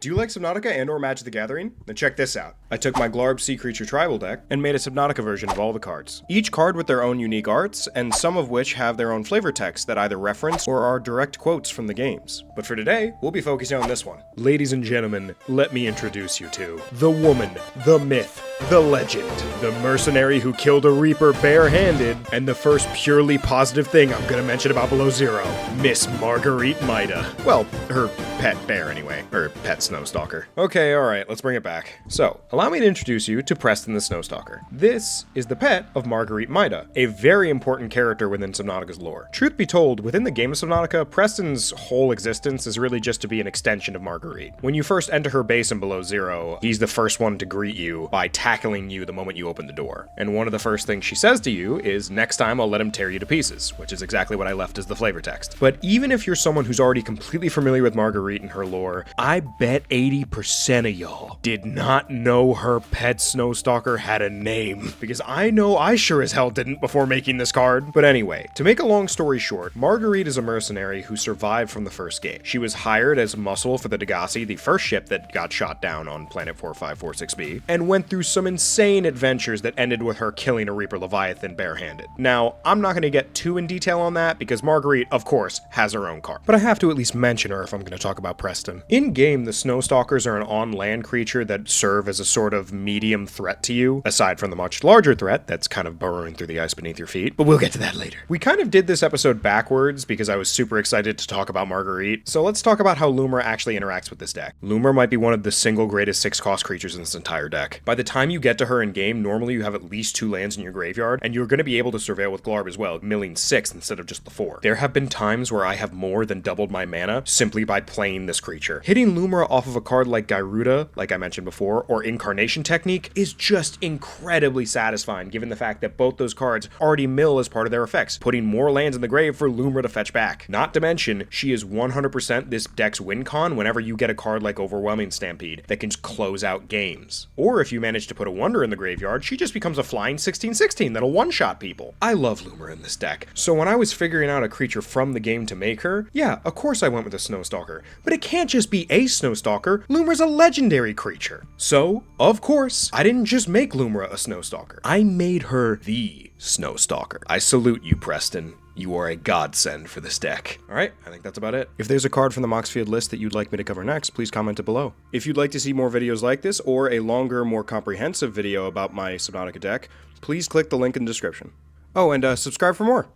Do you like Subnautica and or Magic the Gathering? Then check this out. I took my Glarb Sea Creature Tribal deck and made a Subnautica version of all the cards. Each card with their own unique arts, and some of which have their own flavor text that either reference or are direct quotes from the games. But for today, we'll be focusing on this one. Ladies and gentlemen, let me introduce you to the woman, the myth, the legend, the mercenary who killed a Reaper barehanded, and the first purely positive thing I'm gonna mention about Below Zero, Miss Marguerite Mida. Well, her pet bear anyway, or pet Snowstalker. Okay, alright, let's bring it back. So, allow me to introduce you to Preston the Snowstalker. This is the pet of Marguerite Mida, a very important character within Subnautica's lore. Truth be told, within the game of Subnautica, Preston's whole existence is really just to be an extension of Marguerite. When you first enter her base in Below Zero, he's the first one to greet you by tackling you the moment you open the door. And one of the first things she says to you is, next time I'll let him tear you to pieces, which is exactly what I left as the flavor text. But even if you're someone who's already completely familiar with Marguerite and her lore, I bet 80% of y'all did not know her pet Snowstalker had a name. Because I know I sure as hell didn't before making this card. But anyway, to make a long story short, Marguerite is a mercenary who survived from the first game. She was hired as muscle for the Degassi, the first ship that got shot down on planet 4546b, and went through some insane adventures that ended with her killing a Reaper Leviathan barehanded. Now, I'm not going to get too in detail on that because Marguerite, of course, has her own card. But I have to at least mention her if I'm going to talk about Preston. In-game, the Snowstalkers are an on-land creature that serve as a sort of medium threat to you, aside from the much larger threat that's kind of burrowing through the ice beneath your feet, but we'll get to that later. We kind of did this episode backwards because I was super excited to talk about Marguerite, so let's talk about how Lumbra actually interacts with this deck. Lumbra might be one of the single greatest 6-cost creatures in this entire deck. By the time you get to her in-game, normally you have at least 2 lands in your graveyard, and you're going to be able to surveil with Glarb as well, milling 6 instead of just the 4. There have been times where I have more than doubled my mana simply by playing this creature. Hitting Lumbra off of a card like Gyruda, like I mentioned before, or Incarnation Technique is just incredibly satisfying given the fact that both those cards already mill as part of their effects, putting more lands in the grave for Lumbra to fetch back. Not to mention, she is 100% this deck's win con whenever you get a card like Overwhelming Stampede that can just close out games. Or if you manage to put a Wonder in the graveyard, she just becomes a flying 16/16 that'll one-shot people. I love Lumbra in this deck, so when I was figuring out a creature from the game to make her, yeah, of course I went with a Snowstalker, but it can't just be a Snowstalker. Lumbra's a legendary creature. So, of course, I didn't just make Lumbra a Snowstalker. I made her the Snowstalker. I salute you, Preston. You are a godsend for this deck. Alright, I think that's about it. If there's a card from the Moxfield list that you'd like me to cover next, please comment it below. If you'd like to see more videos like this, or a longer, more comprehensive video about my Subnautica deck, please click the link in the description. Oh, and subscribe for more.